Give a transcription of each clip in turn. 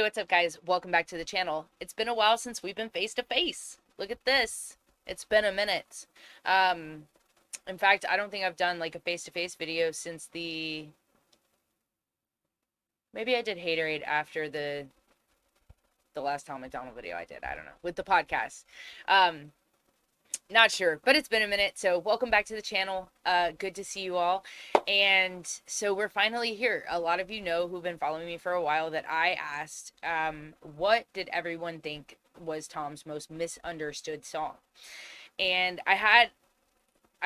what's up, guys? Welcome back to the channel. It's been a while since we've been face to face. Look at this. It's been a minute. In fact, I don't think I've done like a face to face video since maybe I did Haterade after the last Tom MacDonald video I did. I don't know, with the podcast. Not sure, but it's been a minute. So welcome back to the channel. Good to see you all. And so we're finally here. A lot of you know, who've been following me for a while, that I asked, what did everyone think was Tom's most misunderstood song? And I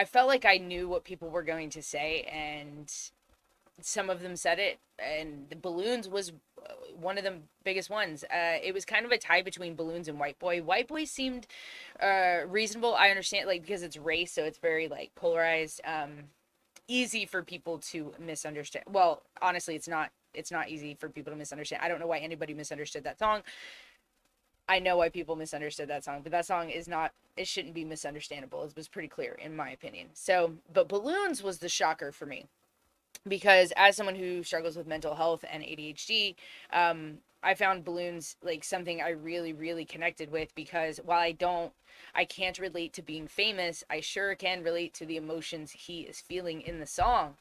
felt like I knew what people were going to say, and some of them said it, and the Balloons was one of the biggest ones. It was kind of a tie between Balloons and Whiteboy. Whiteboy seemed reasonable. I understand, like, because it's race, so it's very like polarized, easy for people to misunderstand. Well, honestly, it's not easy for people to misunderstand. I don't know why anybody misunderstood that song. I know why people misunderstood that song, but that song is not, it shouldn't be misunderstandable. It was pretty clear in my opinion. So, but Balloons was the shocker for me, because as someone who struggles with mental health and ADHD, I found Balloons like something I really, really connected with, because while I can't relate to being famous, I sure can relate to the emotions he is feeling in the song.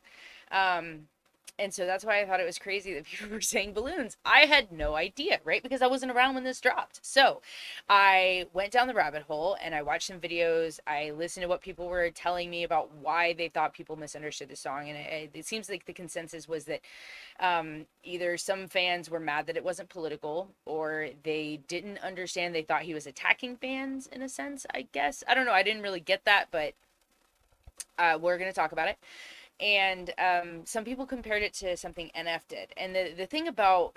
And so that's why I thought it was crazy that people were saying Balloons. I had no idea, right? Because I wasn't around when this dropped. So I went down the rabbit hole and I watched some videos. I listened to what people were telling me about why they thought people misunderstood the song. And it seems like the consensus was that either some fans were mad that it wasn't political, or they didn't understand. They thought he was attacking fans in a sense, I guess. I don't know. I didn't really get that, but we're going to talk about it. And some people compared it to something NF did. And the thing about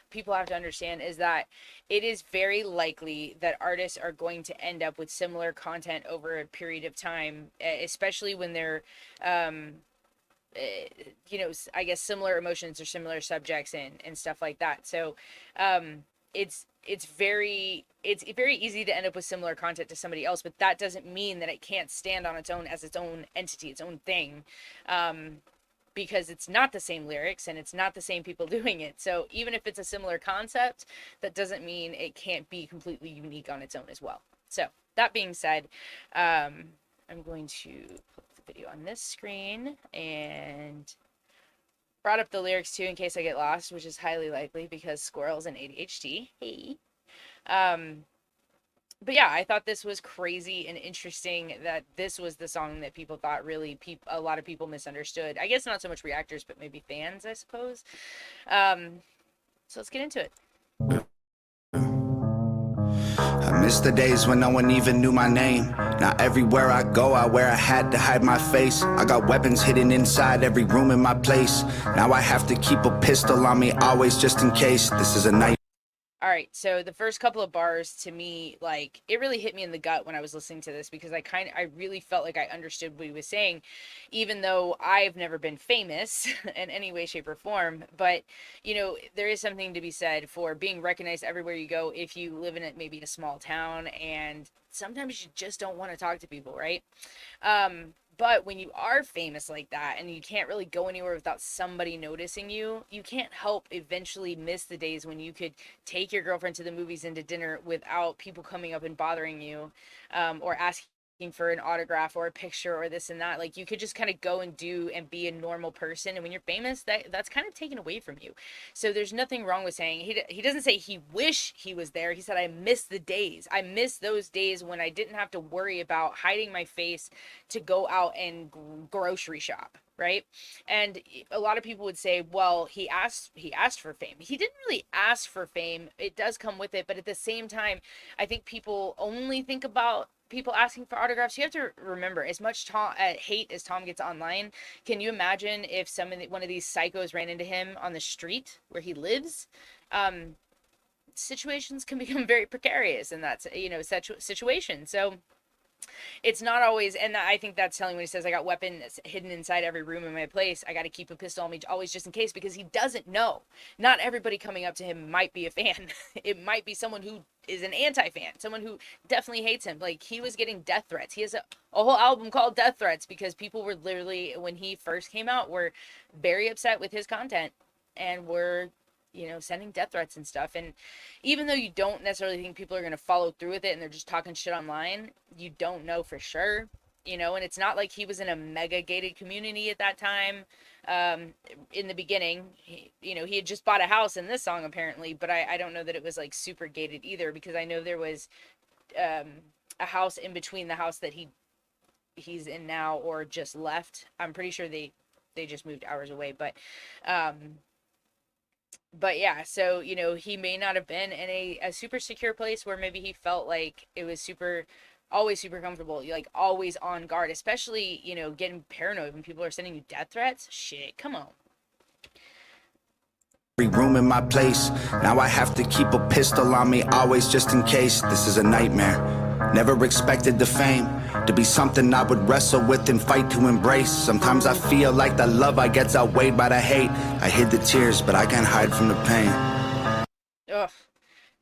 people have to understand is that it is very likely that artists are going to end up with similar content over a period of time, especially when they're, I guess similar emotions or similar subjects and stuff like that. So it's very easy to end up with similar content to somebody else, but that doesn't mean that it can't stand on its own as its own entity, its own thing, because it's not the same lyrics and it's not the same people doing it. So even if it's a similar concept, that doesn't mean it can't be completely unique on its own as well. So that being said, I'm going to put the video on this screen and brought up the lyrics too in case I get lost, which is highly likely because squirrels and ADHD. Hey. But yeah, I thought this was crazy and interesting that this was the song that people thought really a lot of people misunderstood. I guess not so much reactors, but maybe fans, I suppose. So let's get into it. I miss the days when no one even knew my name. Now everywhere I go, I wear a hat to hide my face. I got weapons hidden inside every room in my place. Now I have to keep a pistol on me always, just in case. This is a night. All right, so the first couple of bars, to me, like, it really hit me in the gut when I was listening to this, because I really felt like I understood what he was saying, even though I've never been famous in any way, shape, or form. But, you know, there is something to be said for being recognized everywhere you go if you live in maybe a small town, and sometimes you just don't want to talk to people, right? But when you are famous like that and you can't really go anywhere without somebody noticing you, you can't help eventually miss the days when you could take your girlfriend to the movies and to dinner without people coming up and bothering you, or asking for an autograph or a picture or this and that. Like, you could just kind of go and do and be a normal person, and when you're famous, that's kind of taken away from you. So there's nothing wrong with saying, he doesn't say he wish he was there. He said, I miss the days. I miss those days when I didn't have to worry about hiding my face to go out and grocery shop, right? And a lot of people would say, well, he asked for fame. He didn't really ask for fame. It does come with it, but at the same time, I think people only think about people asking for autographs. You have to remember, as much hate as Tom gets online, can you imagine if one of these psychos ran into him on the street where he lives? Situations can become very precarious in that, such situation. So it's not always, and I think that's telling when he says, I got weapons hidden inside every room in my place. I got to keep a pistol on me always, just in case, because he doesn't know. Not everybody coming up to him might be a fan. It might be someone who is an anti-fan, someone who definitely hates him. Like, he was getting death threats. He has a whole album called Death Threats, because people were literally, when he first came out, were very upset with his content and were sending death threats and stuff. And even though you don't necessarily think people are going to follow through with it and they're just talking shit online, you don't know for sure. And it's not like he was in a mega gated community at that time. In the beginning, he had just bought a house in this song apparently, but I don't know that it was like super gated either, because I know there was a house in between the house that he's in now or just left. I'm pretty sure they just moved hours away, but yeah, so he may not have been in a super secure place where maybe he felt like it was always super comfortable, like always on guard, especially getting paranoid when people are sending you death threats. Shit, come on. Every room in my place. Now I have to keep a pistol on me always, just in case. This is a nightmare. Never expected the fame to be something I would wrestle with and fight to embrace. Sometimes I feel like the love I get's outweighed by the hate. I hid the tears, but I can't hide from the pain. Ugh,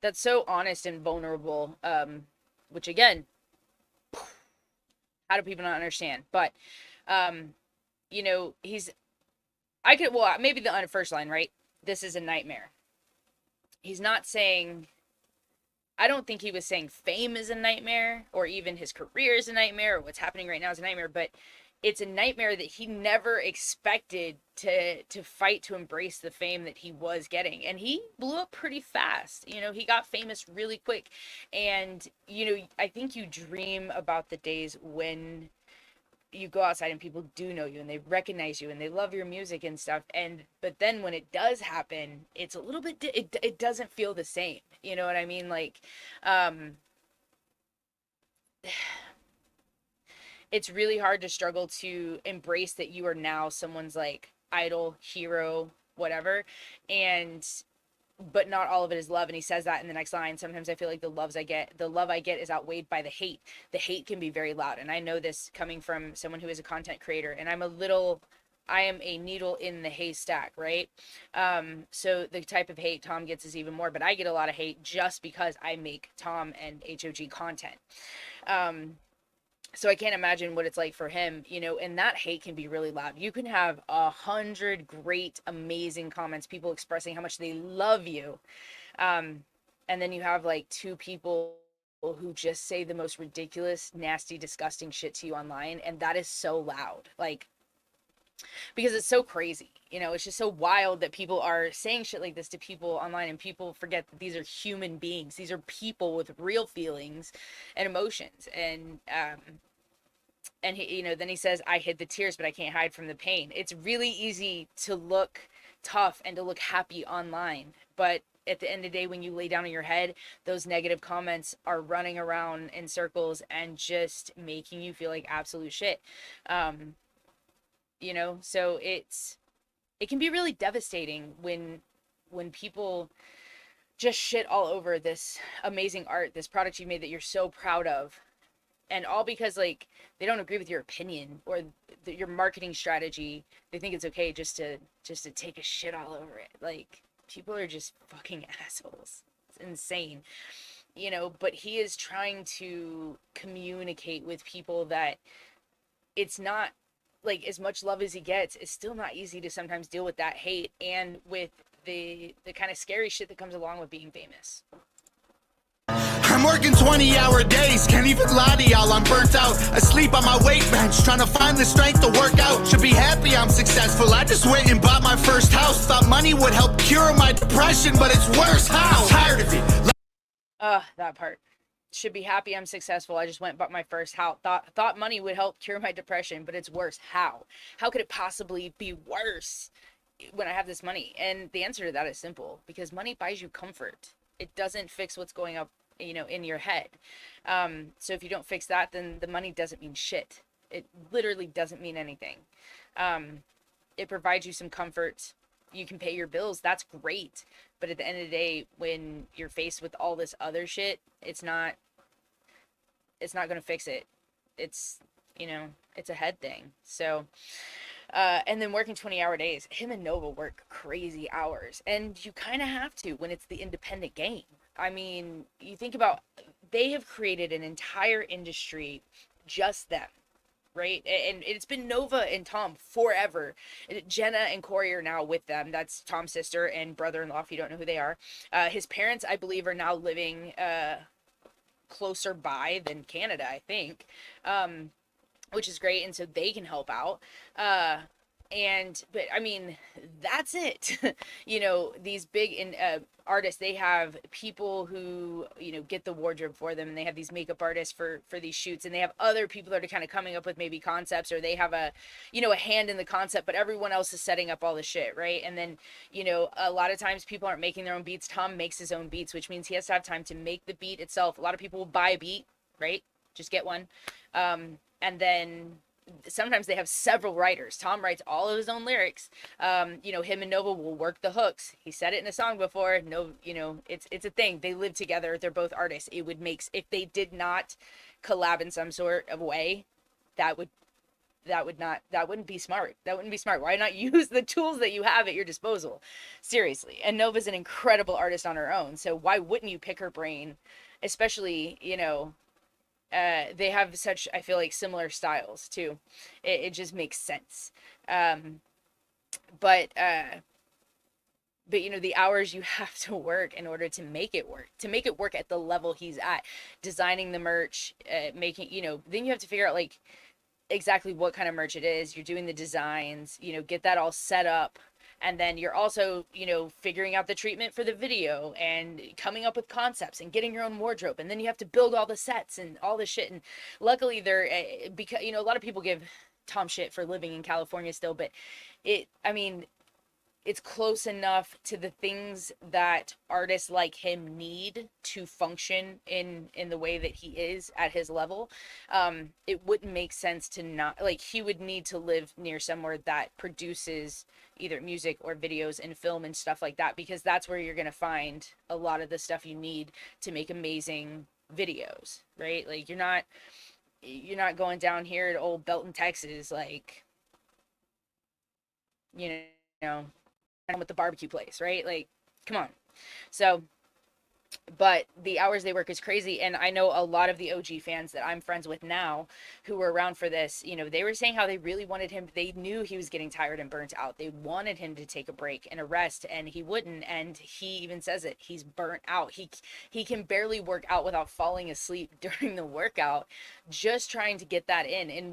that's so honest and vulnerable. Which again, how do people not understand? But he's maybe the first line, right? This is a nightmare. He's not saying, I don't think he was saying fame is a nightmare, or even his career is a nightmare, or what's happening right now is a nightmare, but it's a nightmare that he never expected to fight to embrace the fame that he was getting. And he blew up pretty fast. He got famous really quick. And, I think you dream about the days when you go outside and people do know you and they recognize you and they love your music and stuff. But then when it does happen, it's a little bit, it doesn't feel the same. You know what I mean? Like, it's really hard to struggle to embrace that you are now someone's like idol, hero, whatever. But not all of it is love. And he says that in the next line. Sometimes I feel like the love I get is outweighed by the hate. The hate can be very loud. And I know this coming from someone who is a content creator, and I am a needle in the haystack, right? So the type of hate Tom gets is even more, but I get a lot of hate just because I make Tom and HOG content. So I can't imagine what it's like for him, and that hate can be really loud. You can have 100 great, amazing comments, people expressing how much they love you. And then you have like two people who just say the most ridiculous, nasty, disgusting shit to you online. And that is so loud, like, because it's so crazy. It's just so wild that people are saying shit like this to people online, and people forget that these are human beings. These are people with real feelings and emotions. And he, then he says, I hid the tears, but I can't hide from the pain. It's really easy to look tough and to look happy online. But at the end of the day, when you lay down on your head, those negative comments are running around in circles and just making you feel like absolute shit. So it can be really devastating when people just shit all over this amazing art, this product you made that you're so proud of, and all because like they don't agree with your opinion or your marketing strategy. They think it's okay just to take a shit all over it. Like, people are just fucking assholes. It's insane. But he is trying to communicate with people that it's not like, as much love as he gets, it's still not easy to sometimes deal with that hate and with the kind of scary shit that comes along with being famous. I'm working 20-hour days, can't even lie to y'all, I'm burnt out. Asleep on my weight bench, trying to find the strength to work out. Should be happy I'm successful, I just went and bought my first house. Thought money would help cure my depression, but it's worse. How? I'm tired of it. That part. Should be happy I'm successful, I just went and bought my first house. Thought money would help cure my depression, but it's worse. How could it possibly be worse when I have this money? And the answer to that is simple: because money buys you comfort. It doesn't fix what's going up in your head. So if you don't fix that, then the money doesn't mean shit. It literally doesn't mean anything. It provides you some comfort. You can pay your bills, that's great. But at the end of the day, when you're faced with all this other shit, it's not gonna fix it. It's it's a head thing. So and then working 20-hour days. Him and Nova work crazy hours, and you kind of have to when it's the independent game. I mean, you think about, they have created an entire industry, just them, right? And it's been Nova and Tom forever. Jenna and Corey are now with them. That's Tom's sister and brother-in-law, if you don't know who they are. His parents, I believe, are now living closer by than Canada, I think, which is great. And so they can help out. But I mean, that's it. These big artists, they have people who, get the wardrobe for them, and they have these makeup artists for these shoots, and they have other people that are kind of coming up with maybe concepts, or they have a hand in the concept, but everyone else is setting up all the shit, right? And then, a lot of times people aren't making their own beats. Tom makes his own beats, which means he has to have time to make the beat itself. A lot of people will buy a beat, right? Just get one. And then sometimes they have several writers. Tom writes all of his own lyrics. Him and Nova will work the hooks. He said it in a song before. No, it's a thing. They live together. They're both artists. It would make, if they did not collab in some sort of way, that wouldn't be smart. That wouldn't be smart. Why not use the tools that you have at your disposal? Seriously. And Nova's an incredible artist on her own. So why wouldn't you pick her brain? Especially, they have such, I feel like, similar styles too. It just makes sense. But the hours you have to work in order to make it work at the level he's at, designing the merch, making, then you have to figure out like exactly what kind of merch it is. You're doing the designs, get that all set up. And then you're also, figuring out the treatment for the video and coming up with concepts and getting your own wardrobe. And then you have to build all the sets and all this shit. And luckily they're, because, a lot of people give Tom shit for living in California still, but it's close enough to the things that artists like him need to function in the way that he is at his level. It wouldn't make sense to not, like, he would need to live near somewhere that produces either music or videos and film and stuff like that, because that's where you're going to find a lot of the stuff you need to make amazing videos, right? Like, you're not going down here to old Belton, Texas, like, with the barbecue place, right? Like, come on. So, but the hours they work is crazy. And I know a lot of the OG fans that I'm friends with now who were around for this, they were saying how they really wanted him. They knew he was getting tired and burnt out. They wanted him to take a break and a rest, and he wouldn't. And he even says it. He's burnt out. He can barely work out without falling asleep during the workout, just trying to get that in. And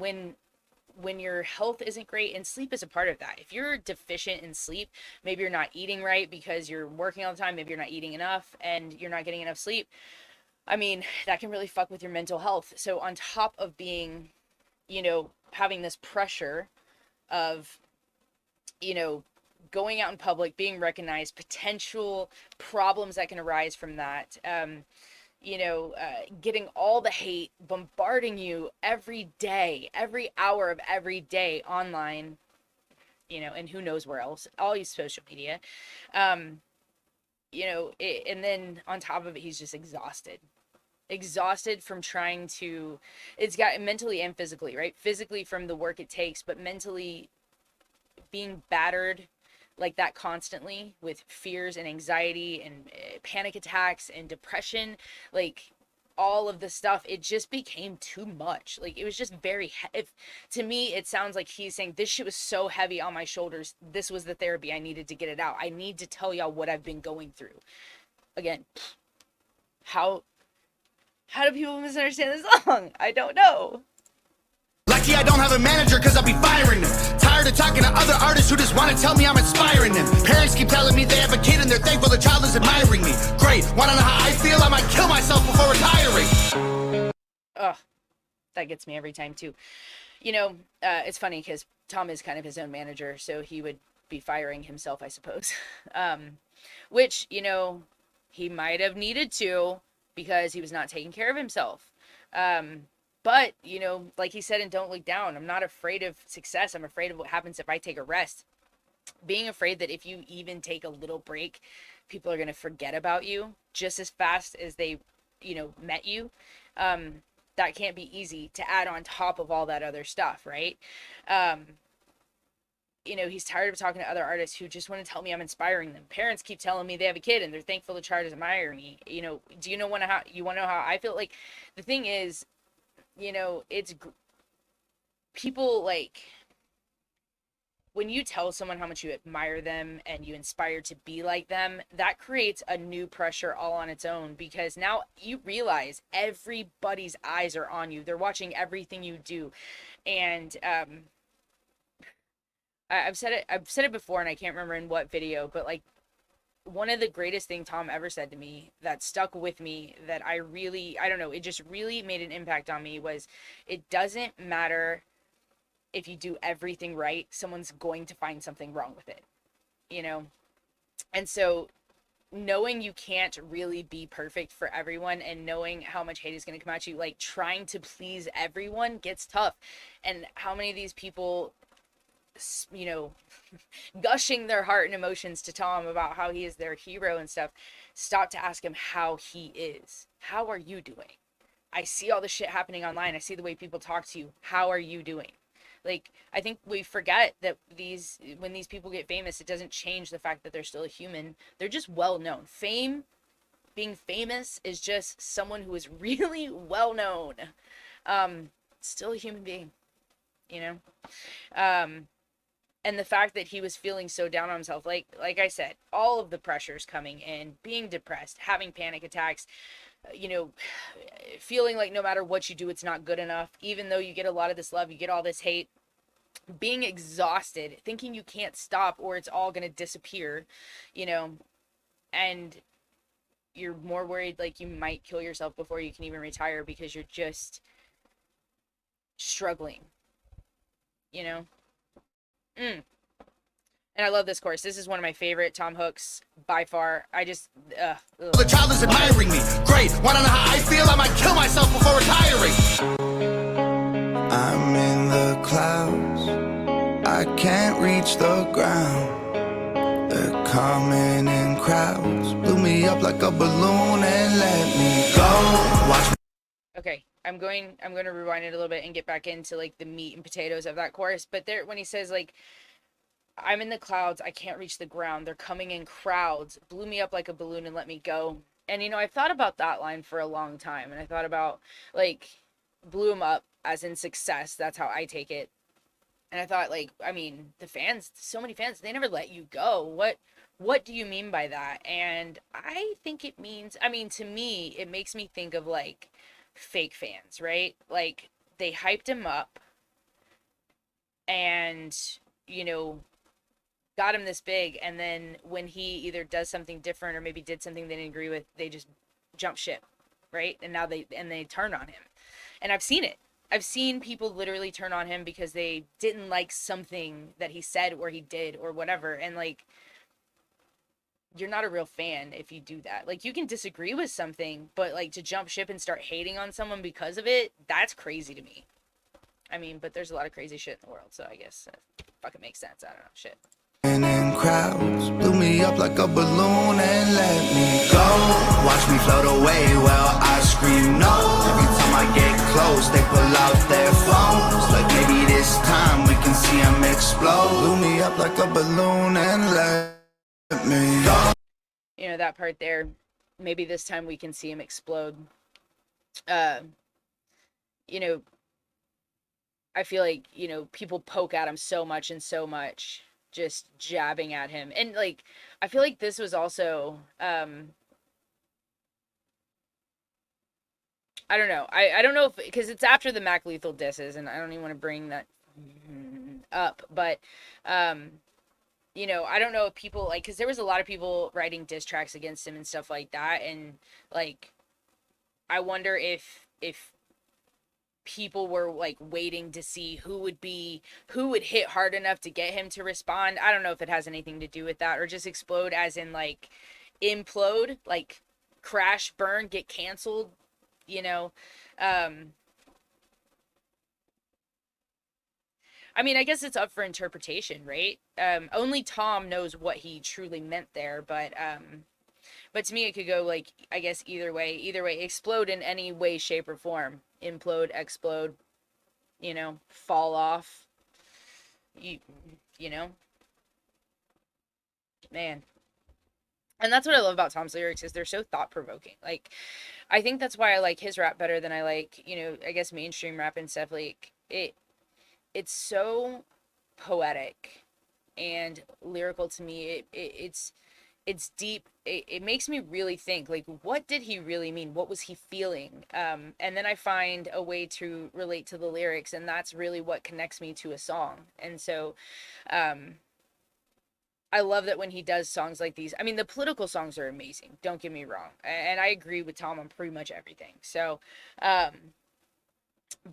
when your health isn't great, and sleep is a part of that. If you're deficient in sleep, maybe you're not eating right because you're working all the time, maybe you're not eating enough and you're not getting enough sleep. I mean, that can really fuck with your mental health. So on top of being, having this pressure of, going out in public, being recognized, potential problems that can arise from that, getting all the hate bombarding you every day, every hour of every day online, and who knows where else, all these social media, and then on top of it, he's just exhausted from trying to, it's got mentally and physically, right? Physically from the work it takes, but mentally being battered like that constantly with fears and anxiety and panic attacks and depression, like all of the stuff, it just became too much. Like, it was just very to me, it sounds like he's saying, this shit was so heavy on my shoulders, this was the therapy, I needed to get it out, I need to tell y'all what I've been going through. Again, how do people misunderstand this song? I don't know. Lucky I don't have a manager, cause I'll be firing them. Tired of talking to other artists who just want to tell me I'm inspiring them. Parents keep telling me they have a kid and they're thankful the child is admiring me. Great, wanna know how I feel? I might kill myself before retiring. Ugh, that gets me every time too. It's funny because Tom is kind of his own manager, so he would be firing himself, I suppose. Which, he might have needed to, because he was not taking care of himself. But, like he said in Don't Look Down, I'm not afraid of success. I'm afraid of what happens if I take a rest. Being afraid that if you even take a little break, people are going to forget about you just as fast as they, met you. That can't be easy to add on top of all that other stuff, right? He's tired of talking to other artists who just want to tell me I'm inspiring them. Parents keep telling me they have a kid and they're thankful the child is admiring me. Do you want to know how I feel? Like, the thing is, it's people like when you tell someone how much you admire them and you inspire to be like them, that creates a new pressure all on its own, because now you realize everybody's eyes are on you. They're watching everything you do. And I've said it before, and I can't remember in what video, but like one of the greatest thing Tom ever said to me that stuck with me, that I don't know, it just really made an impact on me, was it doesn't matter if you do everything right, someone's going to find something wrong with it, you know? And so knowing you can't really be perfect for everyone, and knowing how much hate is going to come at you, like trying to please everyone gets tough. And how many of these people, you know, gushing their heart and emotions to Tom about how he is their hero and stuff, stop to ask him how he is. How are you doing? I see all the shit happening online. I see the way people talk to you. How are you doing? Like, I think we forget that when these people get famous, it doesn't change the fact that they're still a human. They're just well known. Being famous is just someone who is really well known. Still a human being, you know? And the fact that he was feeling so down on himself, like I said, all of the pressures coming in, being depressed, having panic attacks, you know, feeling like no matter what you do, it's not good enough, even though you get a lot of this love, you get all this hate, being exhausted, thinking you can't stop or it's all going to disappear, you know, and you're more worried like you might kill yourself before you can even retire because you're just struggling, you know? And I love this chorus. This is one of my favorite Tom hooks by far. I just, The child is admiring me. Great. Wanna know how I feel? I might kill myself before retiring. I'm in the clouds. I can't reach the ground. They're coming in crowds. Blew me up like a balloon and let me go. Watch me. Okay, I'm going to rewind it a little bit and get back into like the meat and potatoes of that chorus. But there, when he says like, I'm in the clouds, I can't reach the ground, they're coming in crowds, blew me up like a balloon and let me go. And you know, I've thought about that line for a long time, and I thought about like blew him up as in success. That's how I take it. And I thought, like, I mean, the fans, so many fans, they never let you go. What do you mean by that? And I think it means, I mean, to me, it makes me think of like fake fans, right? Like they hyped him up and, you know, got him this big, and then when he either does something different or maybe did something they didn't agree with, they just jump ship, right? And now they turn on him. And I've seen it. I've seen people literally turn on him because they didn't like something that he said or he did or whatever. And like, you're not a real fan if you do that. Like, you can disagree with something, but like to jump ship and start hating on someone because of it, that's crazy to me. I mean, but there's a lot of crazy shit in the world, so I guess it fucking makes sense. I don't know, shit. In crowds, blew me up like a balloon and let me go. Watch me float away, well I scream no. Every time I get close, they pull out their phones. Like maybe this time we can see them explode. Blew me up like a balloon and let me go. You know, that part there, maybe this time we can see him explode. Uh, you know, I feel like, you know, people poke at him so much and so much, just jabbing at him. And like, I feel like this was also, I don't know. I don't know if, because it's after the Mac Lethal disses, and I don't even want to bring that up, but, you know, I don't know if people, like, because there was a lot of people writing diss tracks against him and stuff like that, and, like, I wonder if people were like waiting to see who would hit hard enough to get him to respond. I don't know if it has anything to do with that, or just explode as in like implode, like crash, burn, get canceled, you know. I mean, I guess it's up for interpretation, right? Only Tom knows what he truly meant there, but to me it could go like, I guess either way, explode in any way, shape, or form. Implode, explode, you know, fall off. You you know, man. And that's what I love about Tom's lyrics, is they're so thought provoking. Like, I think that's why I like his rap better than I like, you know, I guess mainstream rap and stuff. Like, it's so poetic and lyrical to me. It's deep. It makes me really think, like, what did he really mean? What was he feeling? And then I find a way to relate to the lyrics, and that's really what connects me to a song. And so um, I love that when he does songs like these. I mean, the political songs are amazing. Don't get me wrong, and I agree with Tom on pretty much everything. So, um,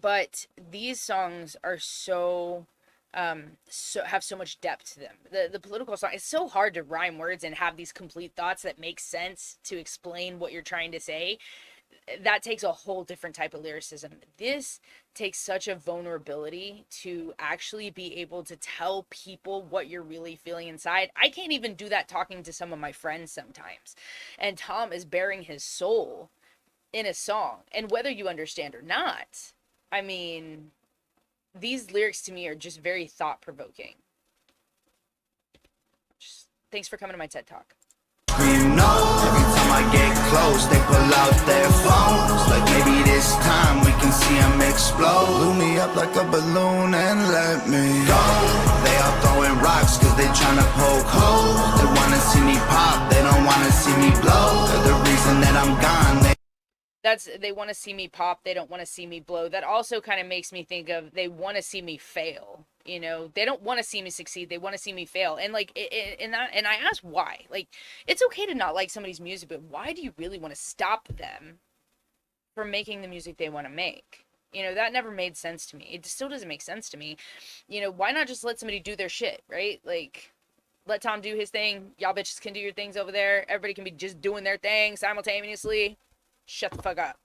but these songs are so have so much depth to them. The political song, it's so hard to rhyme words and have these complete thoughts that make sense to explain what you're trying to say. That takes a whole different type of lyricism. This takes such a vulnerability to actually be able to tell people what you're really feeling inside. I can't even do that talking to some of my friends sometimes. And Tom is bearing his soul in a song. And whether you understand or not, I mean, these lyrics to me are just very thought provoking. Thanks for coming to my TED Talk. You know, every time I get close, they pull out their phones. Like maybe this time we can see them explode. Blew me up like a balloon and let me go. They all throwing rocks cause they tryna poke holes. They wanna see me pop, they don't wanna see me blow. They're the reason that I'm gone. They want to see me pop, they don't want to see me blow. That also kind of makes me think of, they want to see me fail. You know, they don't want to see me succeed, they want to see me fail. And like and I ask why. Like, it's okay to not like somebody's music, but why do you really want to stop them from making the music they want to make? You know, that never made sense to me. It still doesn't make sense to me. You know, why not just let somebody do their shit, right? Like, let Tom do his thing, y'all bitches can do your things over there, everybody can be just doing their thing simultaneously. Shut the fuck up.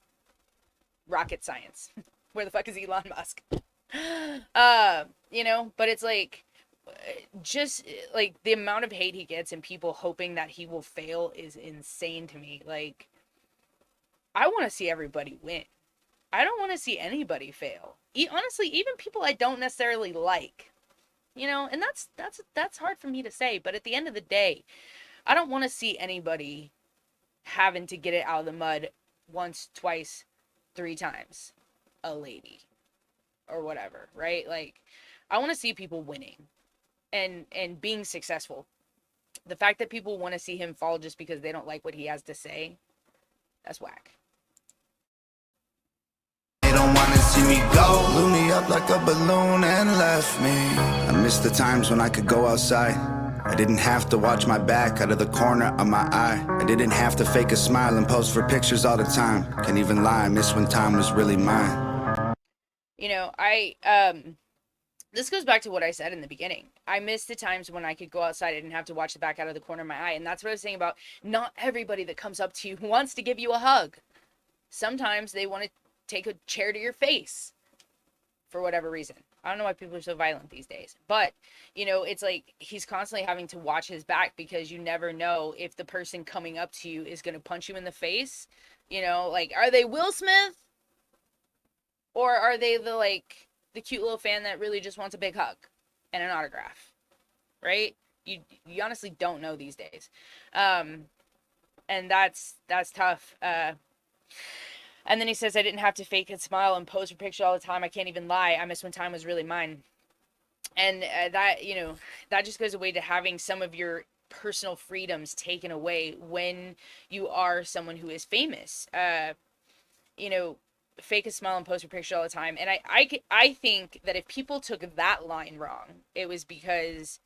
Rocket science. Where the fuck is Elon Musk? You know, but it's like, just like the amount of hate he gets and people hoping that he will fail is insane to me. Like, I want to see everybody win. I don't want to see anybody fail. Honestly, even people I don't necessarily like. You know, and that's hard for me to say, but at the end of the day, I don't want to see anybody having to get it out of the mud once, twice, 3 times, a lady or whatever, right? Like, I want to see people winning and being successful. The fact that people want to see him fall just because they don't like what he has to say, that's whack. They don't wanna see me go. Blew me up like a balloon and left me. I miss the times when I could go outside. I didn't have to watch my back out of the corner of my eye. I didn't have to fake a smile and pose for pictures all the time. Can't even lie, I miss when time was really mine. You know, this goes back to what I said in the beginning. I miss the times when I could go outside. I didn't have to watch the back out of the corner of my eye. And that's what I was saying about not everybody that comes up to you wants to give you a hug. Sometimes they want to take a chair to your face for whatever reason. I don't know why people are so violent these days. But, you know, it's like he's constantly having to watch his back because you never know if the person coming up to you is going to punch you in the face. You know, like, are they Will Smith? Or are they the cute little fan that really just wants a big hug and an autograph? Right? You honestly don't know these days. And that's tough. And then he says, I didn't have to fake and smile and pose for picture all the time. I can't even lie. I miss when time was really mine. And that, you know, that just goes away to having some of your personal freedoms taken away when you are someone who is famous. You know, fake a smile and pose for picture all the time. And I think that if people took that line wrong, it was because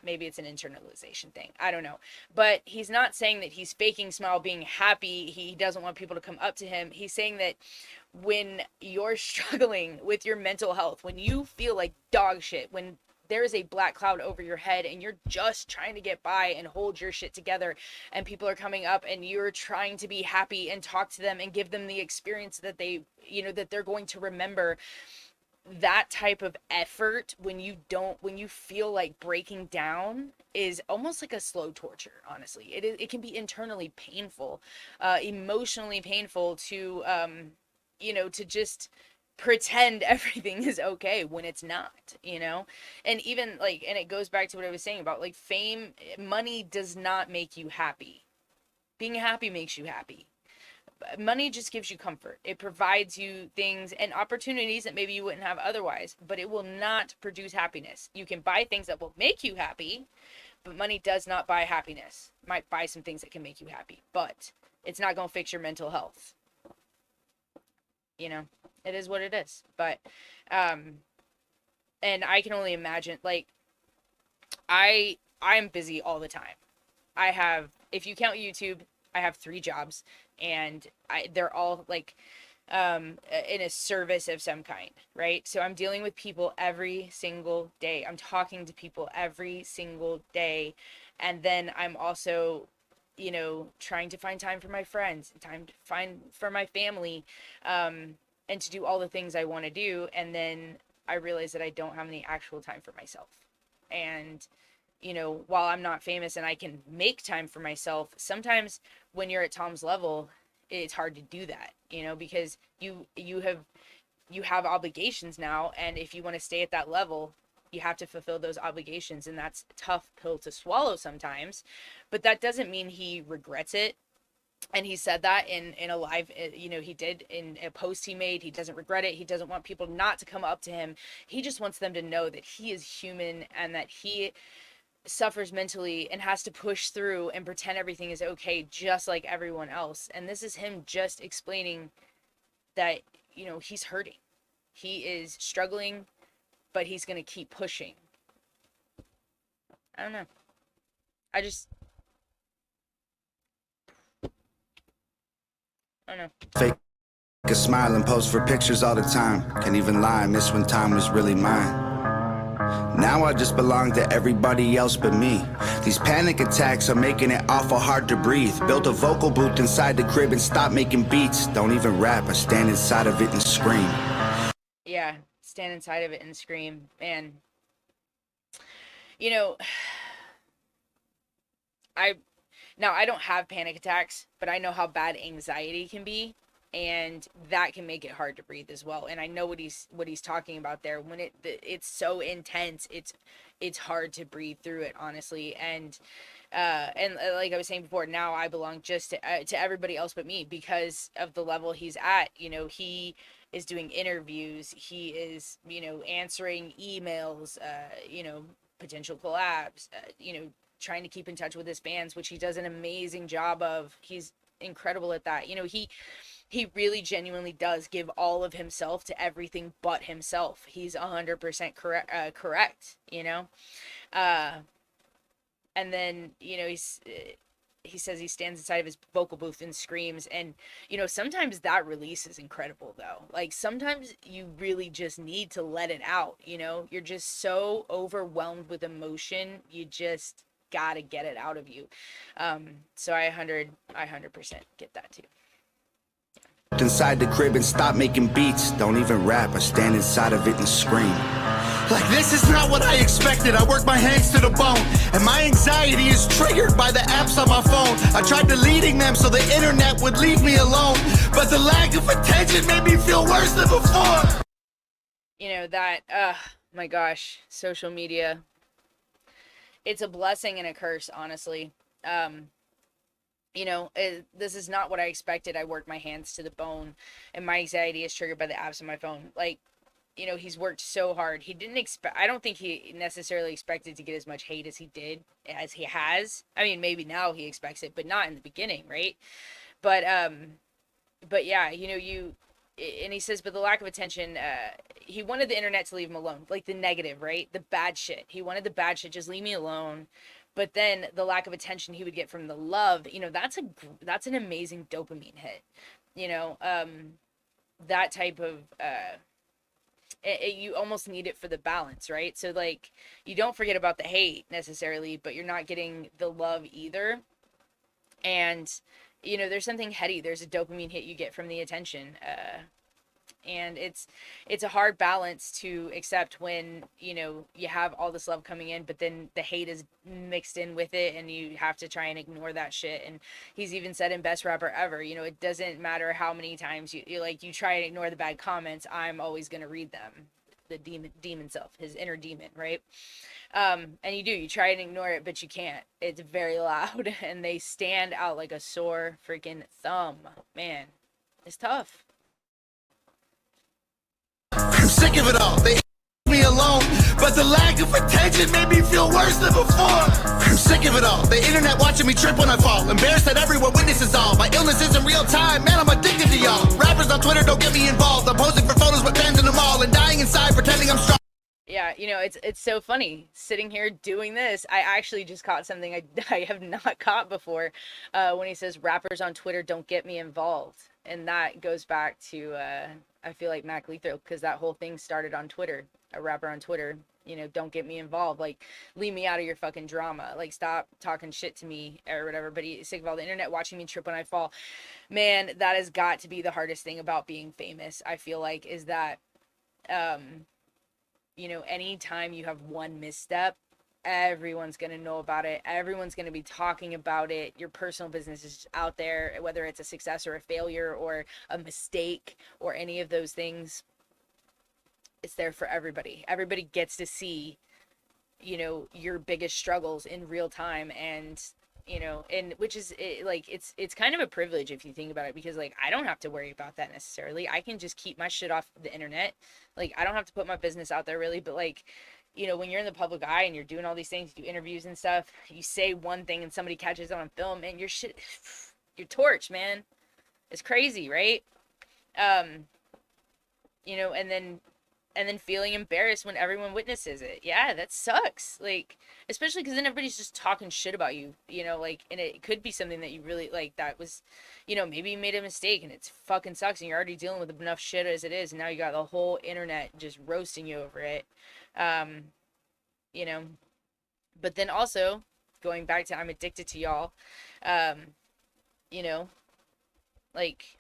maybe it's an internalization thing. I don't know. But he's not saying that he's faking smile being happy. He doesn't want people to come up to him. He's saying that when you're struggling with your mental health, when you feel like dog shit, when there is a black cloud over your head and you're just trying to get by and hold your shit together, and people are coming up and you're trying to be happy and talk to them and give them the experience that they, you know, that they're going to remember. That type of effort, when you feel like breaking down, is almost like a slow torture. Honestly, it can be internally painful, emotionally painful to you know, to just pretend everything is okay when it's not, you know. And even like, and it goes back to what I was saying about like fame, money does not make you happy. Being happy makes you happy. money just gives you comfort. It provides you things and opportunities that maybe you wouldn't have otherwise, but it will not produce happiness. You can buy things that will make you happy, but money does not buy happiness. It might buy some things that can make you happy, but it's not going to fix your mental health. You know, it is what it is. But and I can only imagine, like, I'm busy all the time. I have, if you count YouTube, I have 3 jobs, and they're all like in a service of some kind, right? So I'm dealing with people every single day. I'm talking to people every single day. And then I'm also, trying to find time for my friends, time to find for my family, and to do all the things I want to do. And then I realize that I don't have any actual time for myself. And while I'm not famous and I can make time for myself, sometimes when you're at Tom's level, it's hard to do that, because you have obligations now, and if you want to stay at that level, you have to fulfill those obligations, and that's a tough pill to swallow sometimes. But that doesn't mean he regrets it. And he said that in a live, he did in a post he made. He doesn't regret it. He doesn't want people not to come up to him. He just wants them to know that he is human and that he suffers mentally and has to push through and pretend everything is okay, just like everyone else. And this is him just explaining that, he's hurting. He is struggling, but he's going to keep pushing. I don't know. I don't know. Fake a smile and pose for pictures all the time. Can't even lie, miss when time was really mine. Now I just belong to everybody else but me. These panic attacks are making it awful hard to breathe. Built a vocal booth inside the crib and stopped making beats. Don't even rap, I stand inside of it and scream. Yeah, stand inside of it and scream. Man, I I don't have panic attacks, but I know how bad anxiety can be, and that can make it hard to breathe as well. And I know what he's talking about there. When it's so intense, it's hard to breathe through it, honestly. And like I was saying before, now I belong just to everybody else but me because of the level he's at. He is doing interviews. He is, answering emails. Potential collabs. Trying to keep in touch with his fans, which he does an amazing job of. He's incredible at that. He really genuinely does give all of himself to everything but himself. He's 100% correct. And then he says he stands inside of his vocal booth and screams. And sometimes that release is incredible, though. Like, sometimes you really just need to let it out. You're just so overwhelmed with emotion, you just gotta get it out of you. So I 100% get that too. Inside the crib and stop making beats. Don't even rap, I stand inside of it and scream. Like, this is not what I expected. I work my hands to the bone, and my anxiety is triggered by the apps on my phone. I tried deleting them so the internet would leave me alone, but the lack of attention made me feel worse than before. My gosh, social media. It's a blessing and a curse, honestly. This is not what I expected. I worked my hands to the bone, and my anxiety is triggered by the apps on my phone. Like, he's worked so hard. I don't think he necessarily expected to get as much hate as he has. I mean, maybe now he expects it, but not in the beginning, right? But yeah, and he says, but the lack of attention, he wanted the internet to leave him alone. Like, the negative, right? The bad shit. He wanted the bad shit, just leave me alone. But then the lack of attention he would get from the love, that's an amazing dopamine hit. That type of, you almost need it for the balance, right? So, like, you don't forget about the hate necessarily, but you're not getting the love either. And, there's something heady. There's a dopamine hit you get from the attention. And it's a hard balance to accept when, you have all this love coming in, but then the hate is mixed in with it, and you have to try and ignore that shit. And he's even said in Best Rapper Ever, it doesn't matter how many times you try and ignore the bad comments, I'm always going to read them. The demon self, his inner demon, right? And you try and ignore it, but you can't. It's very loud, and they stand out like a sore freaking thumb. Man, it's tough. I'm sick of it all. They me alone, but the lack of attention made me feel worse than before. I'm sick of it all. The internet watching me trip when I fall. Embarrassed that everyone witnesses all. My illness isn't real time. Man, I'm addicted to y'all. Rappers on Twitter don't get me involved. I'm posing for photos with fans in the mall and dying inside pretending I'm strong. Yeah, it's so funny sitting here doing this. I actually just caught something I have not caught before, when he says rappers on Twitter don't get me involved, and that goes back to I feel like Mac Lethal, because that whole thing started on Twitter. A rapper on Twitter, don't get me involved. Like, leave me out of your fucking drama. Like, stop talking shit to me or whatever. But he's sick of all the internet watching me trip when I fall. Man, that has got to be the hardest thing about being famous. I feel like is that. Anytime you have one misstep, everyone's going to know about it. Everyone's going to be talking about it. Your personal business is out there, whether it's a success or a failure or a mistake or any of those things. It's there for everybody. Everybody gets to see, your biggest struggles in real time. And which is it's kind of a privilege if you think about it, because like I don't have to worry about that necessarily. I can just keep my shit off the internet. Like, I don't have to put my business out there really, but like, when you're in the public eye and you're doing all these things, you do interviews and stuff, you say one thing and somebody catches it on film and your shit, your torch, man. It's crazy, right? um and then feeling embarrassed when everyone witnesses it. Yeah, that sucks. Like, especially because then everybody's just talking shit about you, like, and it could be something that you really, like, that was, maybe you made a mistake and it fucking sucks and you're already dealing with enough shit as it is. And now you got the whole internet just roasting you over it. Um, you know, but then also going back to I'm addicted to y'all, um, you know, like,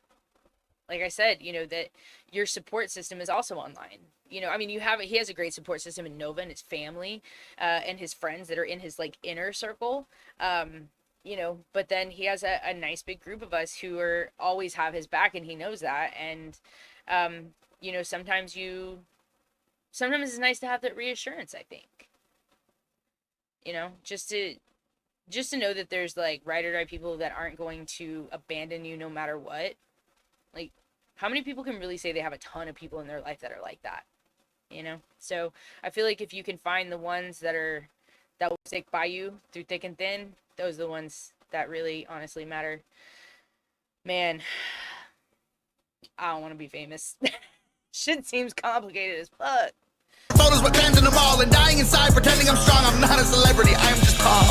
like I said, that your support system is also online. I mean, he has a great support system in Nova and his family, and his friends that are in his like inner circle. But then he has a nice big group of us who are always have his back, and he knows that. And, sometimes it's nice to have that reassurance, I think, just to know that there's like ride or die people that aren't going to abandon you no matter what. Like, how many people can really say they have a ton of people in their life that are like that? So I feel like if you can find the ones that will stick by you through thick and thin, those are the ones that really honestly matter. Man, I don't want to be famous. Shit seems complicated as fuck. Photos with fans in the mall and dying inside pretending I'm strong. I'm not a celebrity, I am just calm.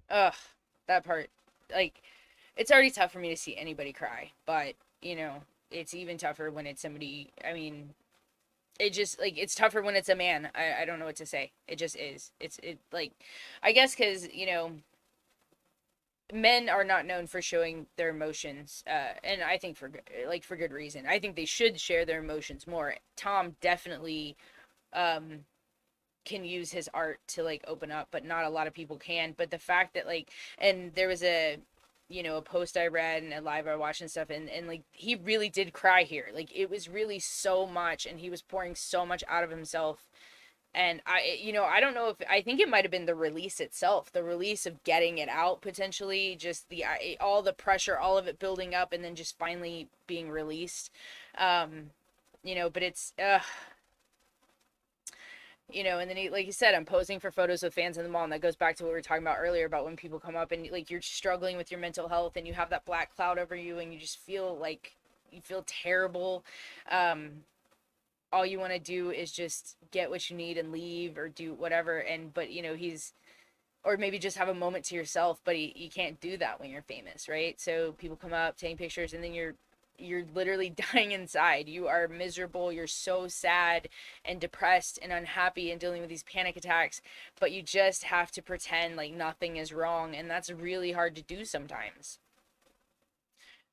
Ugh, that part. Like, it's already tough for me to see anybody cry, but, it's even tougher when it's somebody, I mean, it just, like, it's tougher when it's a man. I don't know what to say. It just is. Like, I guess because, men are not known for showing their emotions, and I think for good reason. I think they should share their emotions more. Tom definitely, can use his art to, like, open up, but not a lot of people can. But the fact that, like, and there was a post I read and a live I watched and stuff, and like, he really did cry here. Like, it was really so much, and he was pouring so much out of himself. And I don't know if, I think it might have been the release itself, the release of getting it out, potentially, just all the pressure, all of it building up, and then just finally being released. But it's, and then he, like you said, I'm posing for photos with fans in the mall, and that goes back to what we were talking about earlier about when people come up and, like, you're struggling with your mental health and you have that black cloud over you and you just feel like you feel terrible. All you want to do is just get what you need and leave or do whatever. But or maybe just have a moment to yourself, but you can't do that when you're famous, right? So people come up taking pictures, and then you're literally dying inside. You are miserable. You're so sad and depressed and unhappy and dealing with these panic attacks, but you just have to pretend like nothing is wrong. And that's really hard to do sometimes.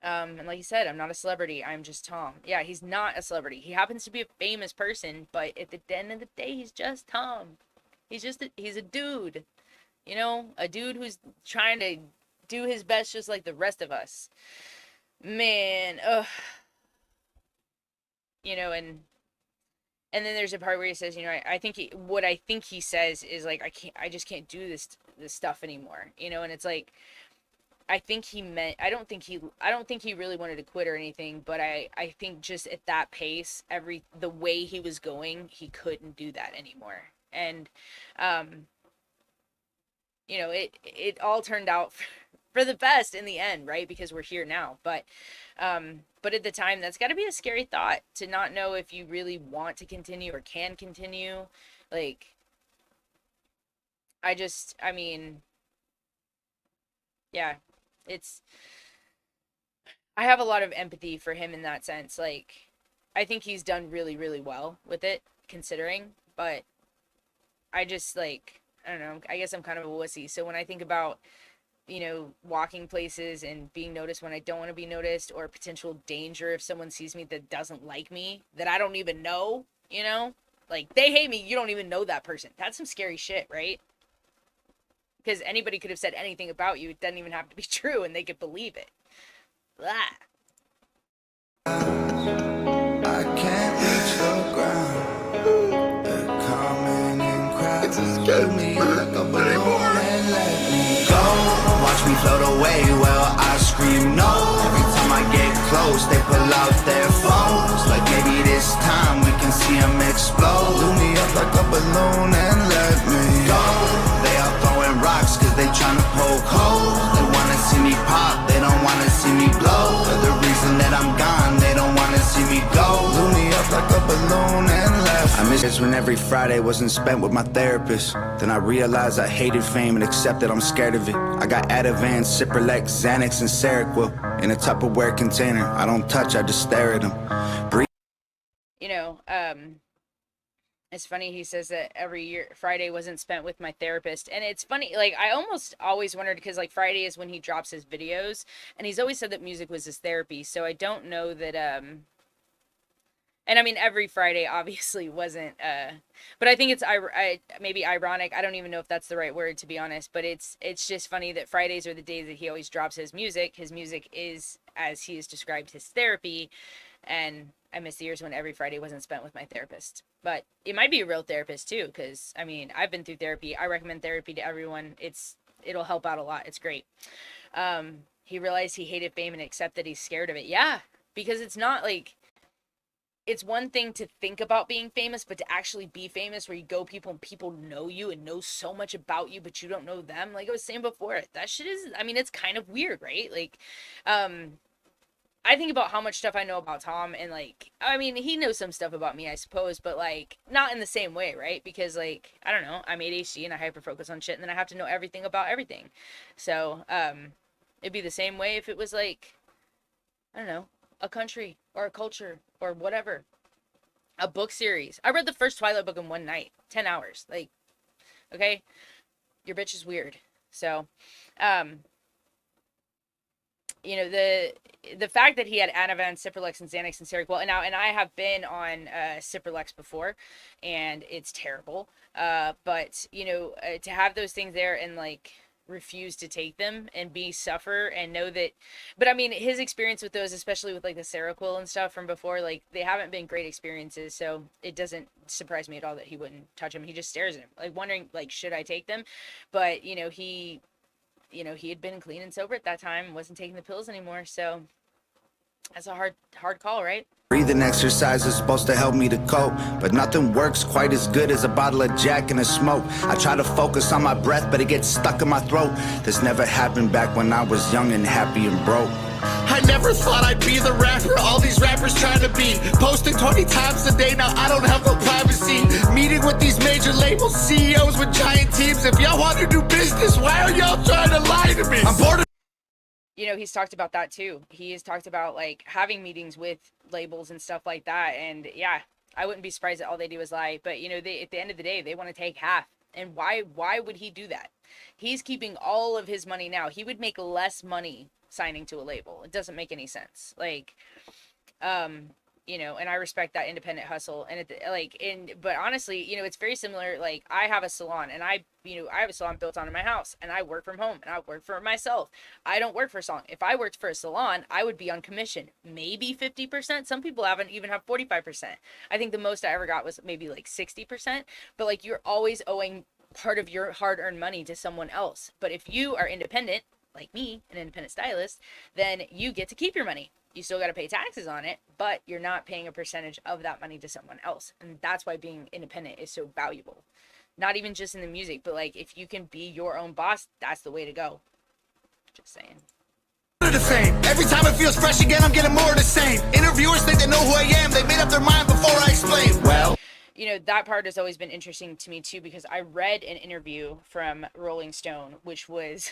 And like you said, I'm not a celebrity. I'm just Tom. Yeah, he's not a celebrity. He happens to be a famous person, but at the end of the day, he's just Tom. He's a dude, a dude who's trying to do his best just like the rest of us. Man, ugh. And and then there's a part where he says, I think what I think he says is like, I just can't do this stuff anymore, and it's like, I think he meant, I don't think he really wanted to quit or anything, but I think just at that pace, the way he was going, he couldn't do that anymore. And, um, it all turned out for the best in the end, right? Because we're here now. But at the time, that's got to be a scary thought, to not know if you really want to continue or can continue. Like, I mean, yeah, it's, I have a lot of empathy for him in that sense. Like, I think he's done really, really well with it, considering, but I just, like, I don't know, I guess I'm kind of a wussy. So when I think about, walking places and being noticed when I don't want to be noticed, or potential danger if someone sees me that doesn't like me, that I don't even know, like, they hate me, you don't even know that person. That's some scary shit, right? Because anybody could have said anything about you. It doesn't even have to be true, and they could believe it. Blah. I can't reach the ground. They're coming in crowds. Give me like a balloon and let me go. Watch me float away while I scream no. Every time I get close, they pull out their phones. Like maybe this time we can see them explode. Do me up like a balloon and let me go. They are throwing rocks cause they tryna poke holes. They wanna see me pop, they don't wanna see me blow. For the reason that I'm gone, they don't wanna see me go. Blew me up like a balloon and left. I miss when every Friday wasn't spent with my therapist. Then I realized I hated fame and accepted I'm scared of it. I got Ativan, Cipralex, Xanax, and Seroquel in a Tupperware container. I don't touch, I just stare at them. Breathe. You know, it's funny, he says that every year Friday wasn't spent with my therapist. And it's funny, like, I almost always wondered, because like Friday is when he drops his videos, and he's always said that music was his therapy. So I don't know that, and I mean, every Friday obviously wasn't, but I think it's maybe ironic. I don't even know if that's the right word, to be honest, but it's just funny that Fridays are the days that he always drops his music. His music is, as he has described, his therapy. And I miss the years when every Friday wasn't spent with my therapist. But it might be a real therapist too, because I mean, I've been through therapy. I recommend therapy to everyone. It'll help out a lot. It's great. He realized he hated fame and accepted he's scared of it. Yeah, because it's not like, it's one thing to think about being famous, but to actually be famous, where you go people and people know you and know so much about you, but you don't know them. Like I was saying before, that shit is, I mean, it's kind of weird, right? Like, I think about how much stuff I know about Tom, and like, I mean, he knows some stuff about me, I suppose, but like, not in the same way, right? Because like, I don't know, I'm ADHD and I hyper focus on shit, and then I have to know everything about everything. So, it'd be the same way if it was like, I don't know, a country or a culture or whatever, a book series. I read the first Twilight book in one night, 10 hours. Like, okay, your bitch is weird. So, um, the fact that he had Ativan, Cipralex, and Xanax, and Seroquel, and I have been on Cipralex before, and it's terrible. But to have those things there and like refuse to take them and suffer and know that, but I mean, his experience with those, especially with like the Seroquel and stuff from before, like they haven't been great experiences. So it doesn't surprise me at all that he wouldn't touch him. He just stares at him, like wondering, like, should I take them? But he had been clean and sober at that time, wasn't taking the pills anymore. So that's a hard call, right? Breathing exercise is supposed to help me to cope, but nothing works quite as good as a bottle of Jack and a smoke. I try to focus on my breath, but it gets stuck in my throat. This never happened back when I was young and happy and broke. I never thought I'd be the rapper all these rappers trying to be. Posting 20 times a day, now I don't have no privacy. Meeting with these major labels, CEOs with giant teams. If y'all want to do business, why are y'all trying to lie to me? I'm bored of... He's talked about that too. He has talked about like having meetings with labels and stuff like that. And yeah, I wouldn't be surprised that all they do is lie. But they, at the end of the day, they want to take half. And why would he do that? He's keeping all of his money now. He would make less money signing to a label. It doesn't make any sense. Like, you know, and I respect that independent hustle. And but honestly, you know, it's very similar. Like, I have a salon, and I have a salon built onto my house, and I work from home, and I work for myself. I don't work for a salon. If I worked for a salon, I would be on commission, maybe 50%. Some people haven't even have 45%. I think the most I ever got was maybe like 60%. But like, you're always owing part of your hard-earned money to someone else. But if you are independent, like me, an independent stylist, then you get to keep your money. You still got to pay taxes on it, but you're not paying a percentage of that money to someone else. And that's why being independent is so valuable. Not even just in the music, but like, if you can be your own boss, that's the way to go. Just saying. The same. Every time it feels fresh again, I'm getting more of the same. Interviewers think they know who I am. They made up their mind before I explain. Well, you know, that part has always been interesting to me too, because I read an interview from Rolling Stone, which was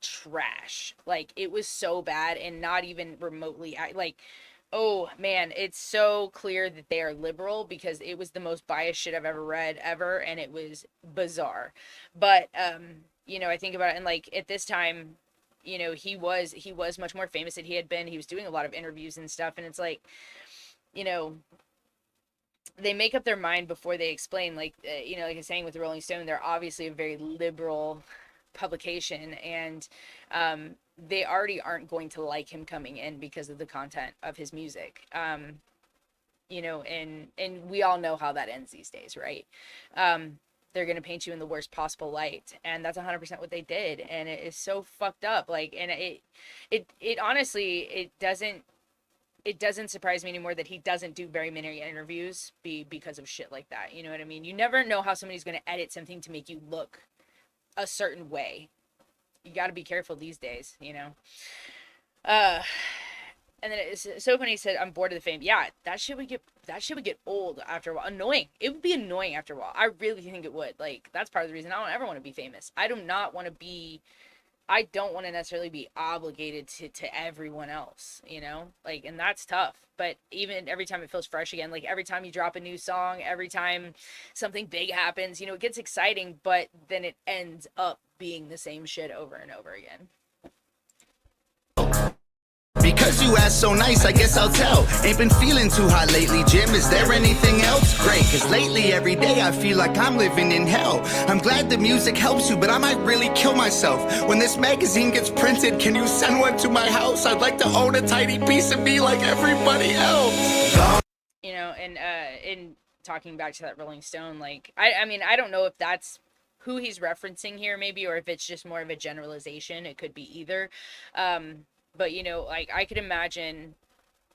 trash. Like, it was so bad, and not even remotely like, oh man, it's so clear that they are liberal, because it was the most biased shit I've ever read ever, and it was bizarre. But you know, I think about it, and like, at this time, you know, he was much more famous than he had been. He was doing a lot of interviews and stuff, and it's like, you know, they make up their mind before they explain. Like, you know, like I was saying with Rolling Stone, they're obviously a very liberal publication, and they already aren't going to like him coming in because of the content of his music. You know, and we all know how that ends these days, right? They're going to paint you in the worst possible light, and that's 100% what they did, and it is so fucked up. Like, and it honestly, it doesn't surprise me anymore that he doesn't do very many interviews because of shit like that. You know what I mean? You never know how somebody's going to edit something to make you look a certain way. You got to be careful these days, you know? And then it's so funny. He said, "I'm bored of the fame." Yeah, that shit would get old after a while. Annoying. It would be annoying after a while. I really think it would. Like, that's part of the reason I don't ever want to be famous. I don't want to necessarily be obligated to everyone else, you know? Like, and that's tough. But even every time it feels fresh again, like every time you drop a new song, every time something big happens, you know, it gets exciting, but then it ends up being the same shit over and over again. because you asked so nice, I guess I'll tell. Ain't been feeling too hot lately, Jim. Is there anything else? Great, cause lately every day I feel like I'm living in hell. I'm glad the music helps you, but I might really kill myself. When this magazine gets printed, can you send one to my house? I'd like to own a tiny piece of me like everybody else. You know, and in talking back to that Rolling Stone, like, I mean, I don't know if that's who he's referencing here, maybe, or if it's just more of a generalization. It could be either. But, you know, like, I could imagine,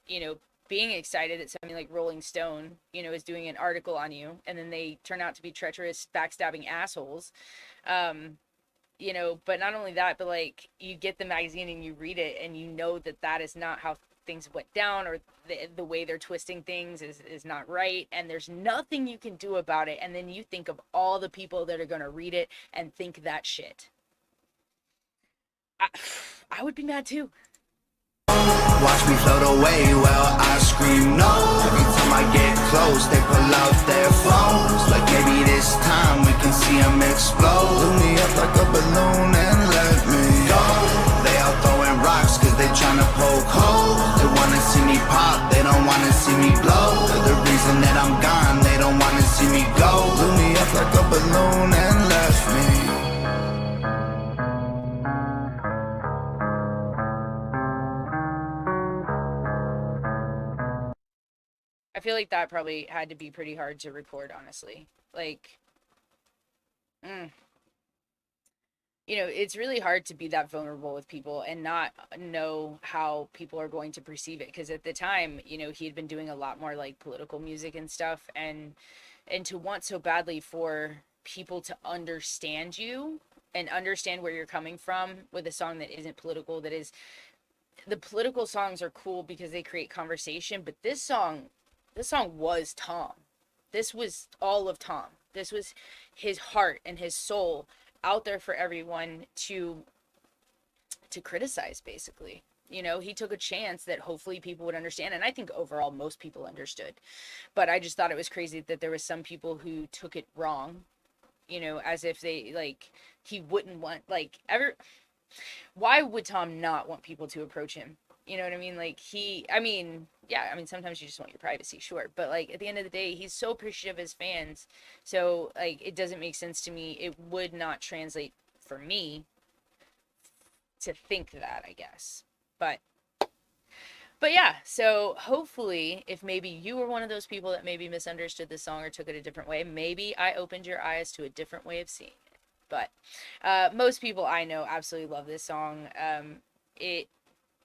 you know, being excited that something like Rolling Stone, you know, is doing an article on you, and then they turn out to be treacherous, backstabbing assholes. You know, but not only that, but, like, you get the magazine and you read it, and you know that that is not how things went down, or the way they're twisting things is not right, and there's nothing you can do about it. And then you think of all the people that are going to read it and think that shit. I would be mad too. Watch me float away while I scream no. Every time I get close, they pull out their phones. Like maybe this time we can see them explode. Blew me up like a balloon and let me go. They all throwing rocks cause they tryna poke holes. They wanna see me pop, they don't wanna see me blow. They're the reason that I'm gone, they don't wanna see me go. Blew me up like a balloon and left me. I feel like that probably had to be pretty hard to record, honestly. Like, you know, it's really hard to be that vulnerable with people and not know how people are going to perceive it. Because at the time, you know, he had been doing a lot more like political music and stuff, and to want so badly for people to understand you and understand where you're coming from with a song that isn't political. That is, the political songs are cool because they create conversation, but this song was Tom. This was all of Tom. This was his heart and his soul out there for everyone to criticize, basically. You know, he took a chance that hopefully people would understand, and I think overall most people understood. But I just thought it was crazy that there was some people who took it wrong, you know, as if they, like, he wouldn't want, like, ever. Why would Tom not want people to approach him You know what I mean? Like I mean, yeah, I mean, sometimes you just want your privacy, sure. But like at the end of the day, he's so appreciative of his fans. So like it doesn't make sense to me. It would not translate for me to think that, I guess. But yeah, so hopefully if maybe you were one of those people that maybe misunderstood the song or took it a different way, maybe I opened your eyes to a different way of seeing it. But most people I know absolutely love this song. It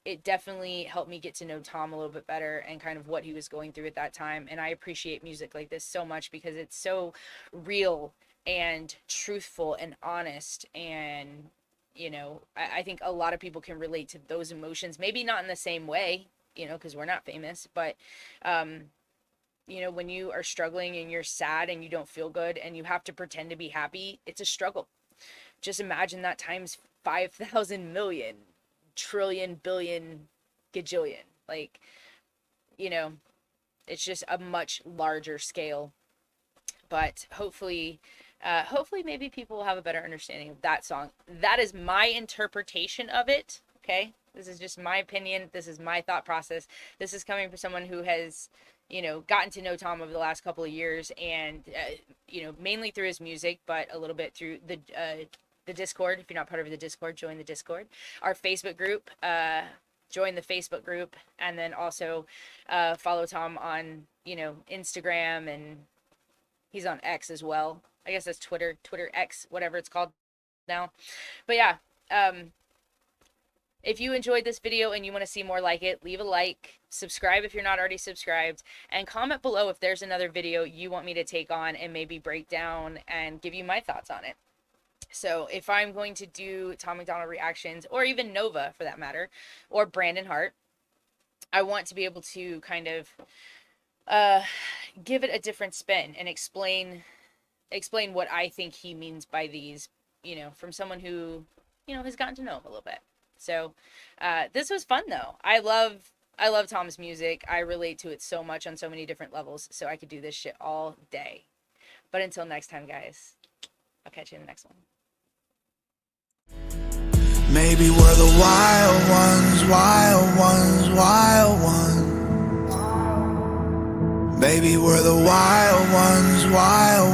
it definitely helped me get to know Tom a little bit better and kind of what he was going through at that time. And I appreciate music like this so much because it's so real and truthful and honest. And, you know, I think a lot of people can relate to those emotions, maybe not in the same way, you know, because we're not famous, but, you know, when you are struggling and you're sad and you don't feel good and you have to pretend to be happy, it's a struggle. Just imagine that times 5,000 million trillion billion gajillion. Like, you know, it's just a much larger scale. But hopefully maybe people will have a better understanding of that song. That is my interpretation of it. Okay, this is just my opinion. This is my thought process. This is coming from someone who has, you know, gotten to know Tom over the last couple of years, and you know, mainly through his music, but a little bit through the Discord. If you're not part of the Discord, join the Discord. Our Facebook group, join the Facebook group, and then also follow Tom on, you know, Instagram, and he's on X as well. I guess that's Twitter X, whatever it's called now. But yeah, if you enjoyed this video and you want to see more like it, leave a like, subscribe if you're not already subscribed, and comment below if there's another video you want me to take on and maybe break down and give you my thoughts on it. So if I'm going to do Tom MacDonald reactions, or even Nova for that matter, or Brandon Hart, I want to be able to kind of give it a different spin and explain what I think he means by these, you know, from someone who, you know, has gotten to know him a little bit. So this was fun though. I love Tom's music. I relate to it so much on so many different levels. So I could do this shit all day. But until next time, guys, I'll catch you in the next one. Maybe we're the wild ones, wild ones, wild ones. Maybe we're the wild ones, wild